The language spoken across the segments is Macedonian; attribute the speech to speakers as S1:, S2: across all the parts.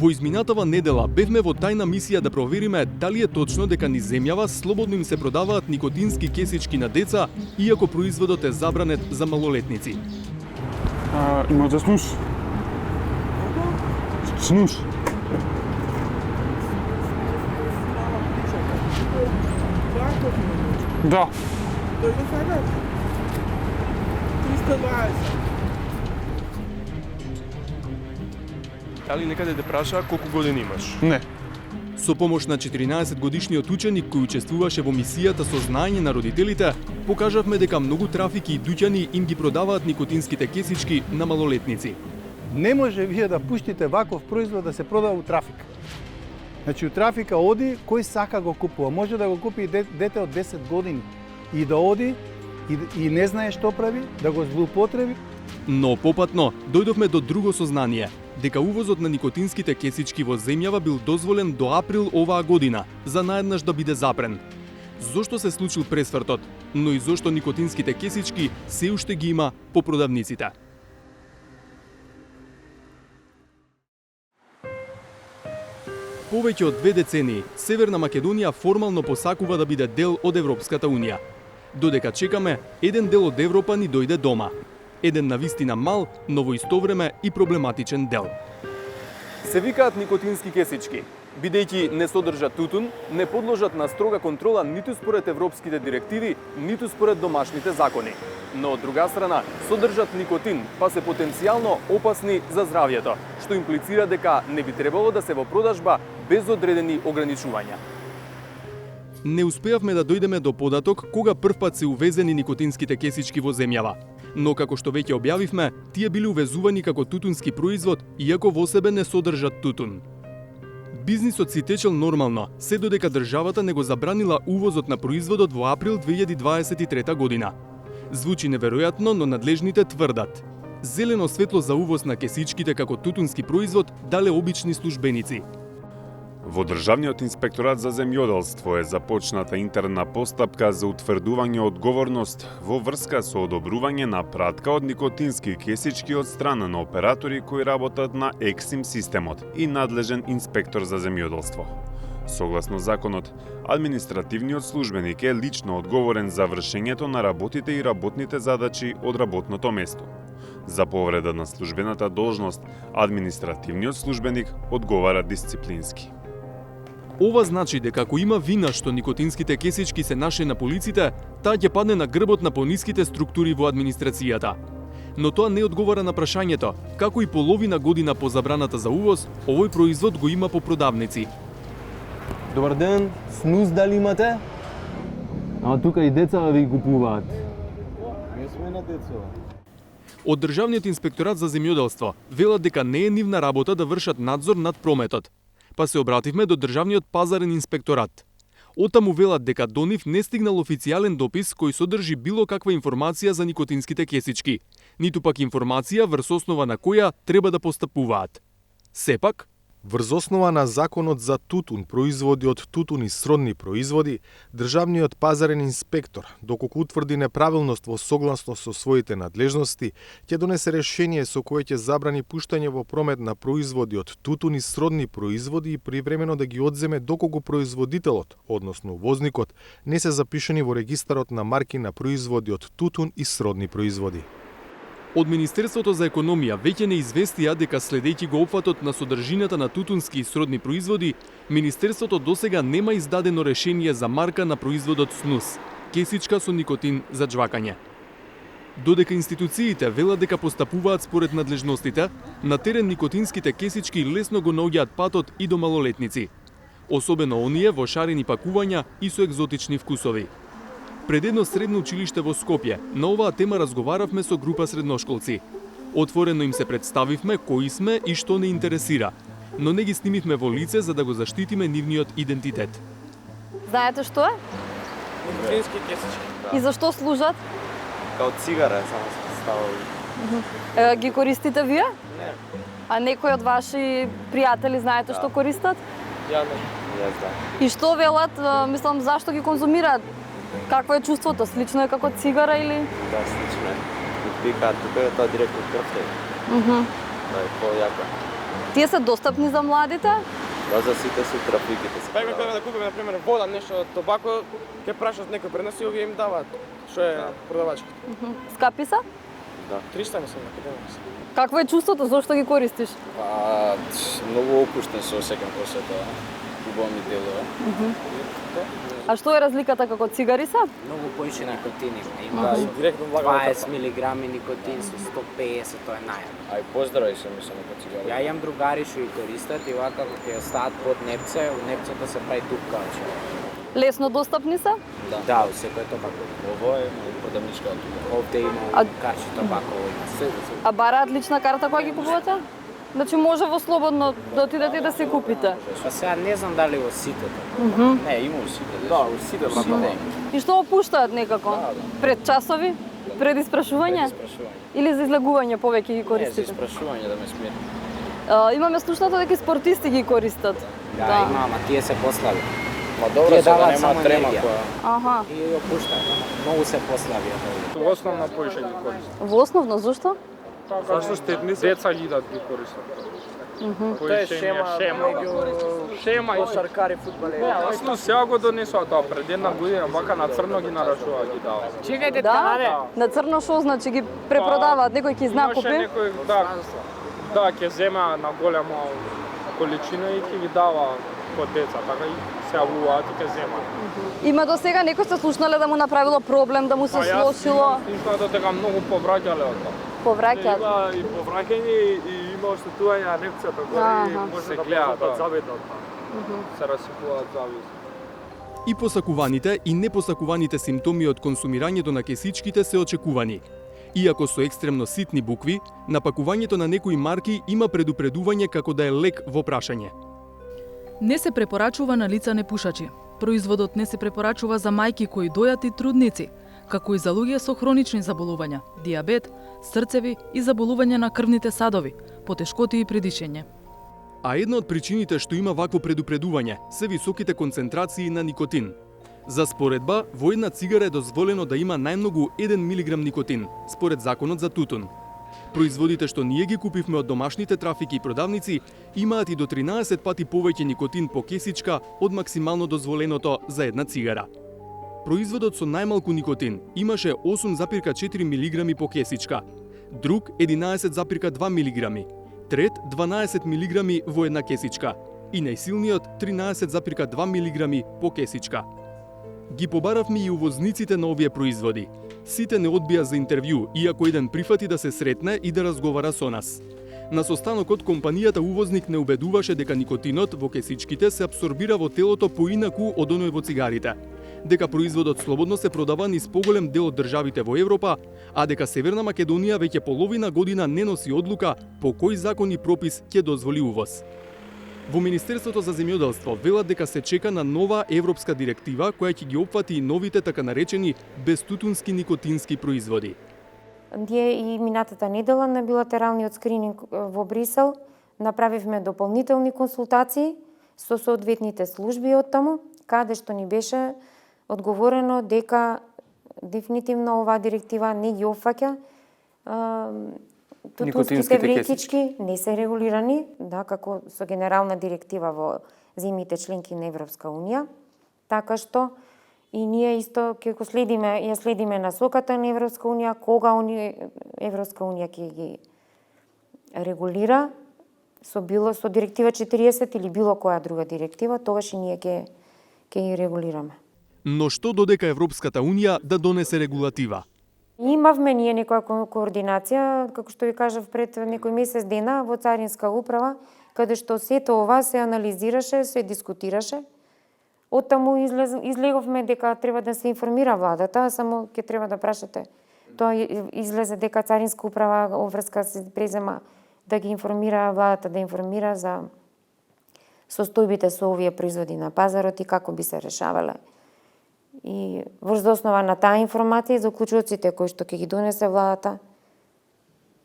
S1: Во изминатава недела бевме во тајна мисија да провериме дали е точно дека низ земјава слободно им се продаваат никотински кесички на деца, иако производот е забранет за малолетници.
S2: Има за снуш. Снуш. Да.
S3: Dois não faz nada. $300.
S4: Дали некаде те праша колку години имаш?
S2: Не.
S1: Со помош на 14-годишниот ученик кој учествуваше во мисијата со знаење на родителите, покажавме дека многу трафики и дуќани им ги продаваат никотинските кесички на малолетници.
S5: Не може вие да пуштите ваков производ да се продава у трафик. Значи, у трафика оди, кој сака го купува. Може да го купи дете од 10 години и да оди и не знае што прави, да го злоупотреби.
S1: Но попатно дојдовме до друго сознание, дека увозот на никотинските кесички во земјава бил дозволен до април оваа година, за наеднаш да биде запрен. Зошто се случил пресвртот, но и зошто никотинските кесички се уште ги има по продавниците? Повеќе од 2 децении, Северна Македонија формално посакува да биде дел од Европската Унија. Додека чекаме, еден дел од Европа ни дојде дома. Еден навистина мал, но во исто време и проблематичен дел.
S4: Се викаат никотински кесички. Бидејќи не содржат тутун, не подложат на строга контрола ниту според европските директиви, ниту според домашните закони. Но од друга страна, содржат никотин, па се потенцијално опасни за здравјето, што имплицира дека не би требало да се во продажба без одредени ограничувања.
S1: Не успеавме да дојдеме до податок кога првпат се увезени никотинските кесички во земјава. Но како што веќе објавивме, тие били увезувани како тутунски производ, иако во себе не содржат тутун. Бизнисот си течел нормално, се додека државата не го забранила увозот на производот во април 2023 година. Звучи неверојатно, но надлежните тврдат. Зелено светло за увоз на кесичките како тутунски производ дале обични службеници.
S2: Во Државниот инспекторат за земјоделство е започната интерна постапка за утврдување одговорност во врска со одобрување на пратка од никотински кесички од страна на оператори кои работат на ексим системот и надлежен инспектор за земјоделство. Согласно законот, административниот службеник е лично одговорен за вршењето на работите и работните задачи од работното место. За повреда на службената должност, административниот службеник одговара дисциплински.
S1: Ова значи дека ако има вина што никотинските кесички се нашли на полиците, таа ќе падне на грбот на пониските структури во администрацијата. Но тоа не одговара на прашањето, како и половина година по забраната за увоз, овој производ го има по продавници.
S6: Добар ден, снус дали имате? Тука и деца ви купуваат.
S5: Не сме на деца.
S1: Од Државниот инспекторат за земјоделство велат дека не е нивна работа да вршат надзор над прометот. Па се обративме до Државниот пазарен инспекторат. Оттаму велат дека до нив не стигнал официјален допис кој содржи било каква информација за никотинските кесички, ниту пак информација врз основа на која треба да постапуваат. Сепак,
S7: врз основа на Законот за тутун, производи од тутун и сродни производи, Државниот пазарен инспектор, доколку утврди неправилност во согласно со своите надлежности, ќе донесе решение со кое ќе забрани пуштање во промет на производи од тутун и сродни производи и привремено да ги одземе доколку производителот, односно возникот, не се запишани во регистарот на марки на производи од тутун и сродни производи.
S1: од Министерството за економија веќе не известија дека следејќи го опфатот на содржината на тутунски и сродни производи, Министерството досега нема издадено решение за марка на производот снус, кесичка со никотин за џвакање. Додека институциите велат дека постапуваат според надлежностите, на терен никотинските кесички лесно го наоѓаат патот и до малолетници, особено оние во шарени пакувања и со екзотични вкусови. Пред едно средно училиште во Скопје, на оваа тема разговаравме со група средношколци. Отворено им се представивме кои сме и што не интересира, но не ги снимивме во лице за да го заштитиме нивниот идентитет.
S8: Знаете што е?
S4: Никотински кесички.
S8: И зашто служат?
S4: Као цигара е само се ставало.
S8: Ги користите вие?
S4: Не.
S8: А некои од ваши пријатели знаете што користат?
S4: Ја не. Ја знам.
S8: И што велат, мислам, зашто ги конзумираат? Какво е чувството? Слично е како цигара или?
S4: Да, слично е. И викаат, тука е тоа директно крвта. Да, е по-јако.
S8: Тие се достапни за младите?
S9: Да, за сите се трафиките.
S3: Беме треба да купиме, например, вода, нешто, табако, ќе прашат некој пред нас и овие им даваат. Што е продавачка?
S8: Скапи се?
S3: 300 мислам, некаде.
S8: Какво е чувството, зошто ги користиш?
S9: Па, многу опуштен се осеќам после тоа. Убаво ми делува.
S8: А што е разликата како цигари се?
S10: Многу поише никотин има.
S3: Да, и директно влага
S10: 20 милиграми никотин со 150, тоа е најак.
S9: А и поздрави се мислам како цигари.
S10: Ја имам другари што ги користат и вака кога ќе стаат под непце, у непцата се прави тупка.
S8: Лесно достапни се?
S10: Да, у секој табако.
S9: Ово е продавничка тука.
S10: Овде има
S8: А-
S10: карче табаково има се.
S8: А бараат лична карта кога ги купувате? Значи може во слободно да отидете и да си купите.
S10: Па сега не знам дали во сите така.
S9: Не, има усите.
S3: Да, усите, брат.
S8: И што опуштаат некако? Пред часови? Пред испрашување?
S9: Спрашување.
S8: Или за излегување повеќе ги
S9: Не, за
S8: користите?
S9: испрашување да ме смири.
S8: Имаме слушнато дека и спортисти ги користат.
S10: Да, има, ама тие се послаби.
S9: Па добро,
S10: Тие
S9: сега
S10: даваат
S9: нема
S10: само
S9: трема
S10: енергија.
S9: која.
S8: Аха.
S10: И ја пуштаат, ама многу се послаби од овие.
S3: Основно поише ги користат.
S8: Во основно, зошто?
S3: Зашто штетни се? Деца ги да ги користат. Тоа е шема меѓу кошаркари, фудбалери. Асно сега го донесоа тоа пред една година, вака на црно ги нарачува ги дава.
S10: Чекајте,
S8: Да? На црно шо значи ги препродаваат, некој ќе
S3: Имаше
S8: знакупи?
S3: некој, да, ќе зема на голема количина и ќе ги дава код деца, така и се јавуваат и ќе земат.
S8: Има до сега некој се слушнале да му направило проблем, да му се слошило,
S3: Слушнато дека многу повраќале од тоа.
S8: повраќаат.
S3: Има и повраќање и има оштетување на непцата
S8: Аха.
S3: може да гледаат завидно. Се расипуваат зависи.
S1: И посакуваните и непосакуваните симптоми од консумирањето на кесичките се очекувани. Иако со екстремно ситни букви, на пакувањето на некои марки има предупредување како да е лек во прашање.
S11: Не се препорачува на лица непушачи. Производот не се препорачува за мајки кои дојат и трудници, како и за луѓе со хронични заболувања, диабет, срцеви и заболувања на крвните садови, потешкоти и при дишење.
S1: А една од причините што има вакво предупредување се високите концентрации на никотин. За споредба, во една цигара е дозволено да има најмногу 1 милиграм никотин, според законот за тутун. Производите што ние ги купивме од домашните трафики и продавници имаат и до 13 пати повеќе никотин по кесичка од максимално дозволеното за една цигара. Производот со најмалку никотин имаше 8,4 милиграми по кесичка, друг 11,2 милиграми, трет 12 милиграми во една кесичка и најсилниот 13,2 милиграми по кесичка. Ги побаравме и увозниците на овие производи. Сите не одбија за интервју, иако еден прифати да се сретне и да разговара со нас. На состанокот компанијата увозник не убедуваше дека никотинот во кесичките се абсорбира во телото поинаку од оној во цигарите, дека производот слободно се продава низ поголем дел од државите во Европа, а дека Северна Македонија веќе половина година не носи одлука по кој закон и пропис ќе дозволи увоз. Во Министерството за земјоделство велат дека се чека на нова европска директива која ќе ги опфати и новите така наречени безтутунски никотински производи.
S12: Ние и минатата недела на билатералниот скрининг во Брисел направивме дополнителни консултации со соодветните служби од таму, каде што ни беше одговорено дека дефинитивно оваа директива не ги опфаќа тутунските вреќички, не се регулирани, да, како со генерална директива во земјите членки на Европска унија, така што и ние исто ќе го следиме, ја следиме насоката на Европска унија, кога Европска унија ќе ги регулира со директива 40 или било која друга директива, тогаш и ние ќе ги регулираме.
S1: Но што додека Европската унија да донесе регулатива?
S12: Имавме ние некоја координација, како што ви кажав, пред некој месец дена во Царинска управа, каде што сето ова се анализираше, се дискутираше. Оттаму излеговме дека треба да се информира владата, само ќе треба да прашате. Тоа излезе дека Царинска управа оврска се презема да ги информира владата, да информира за состојбите со овие производи на пазарот и како би се решавале. И врз основа на таа информација и заклучоците кои што ќе ги донесе владата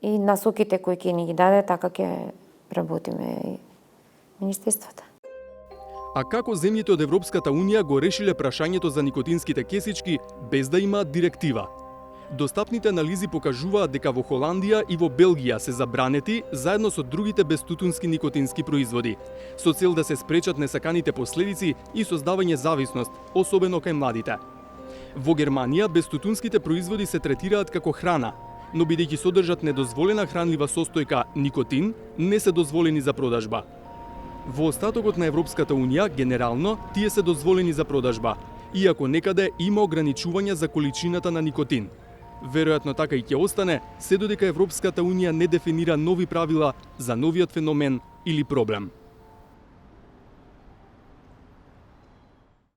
S12: и насоките кои ќе ни ги даде, така ќе работиме и министерствата.
S1: А како земјите од Европската унија го решиле прашањето за никотинските кесички без да имаат директива? Достапните анализи покажуваат дека во Холандија и во Белгија се забранети заедно со другите безтутунски никотински производи, со цел да се спречат несаканите последици и создавање зависност, особено кај младите. Во Германија безтутунските производи се третираат како храна, но бидејќи содржат недозволена хранлива состојка никотин, не се дозволени за продажба. Во остатокот на Европската Унија, генерално, тие се дозволени за продажба, иако некаде има ограничувања за количината на никотин. Веројатно така и ќе остане, се додека Европската Унија не дефинира нови правила за новиот феномен или проблем.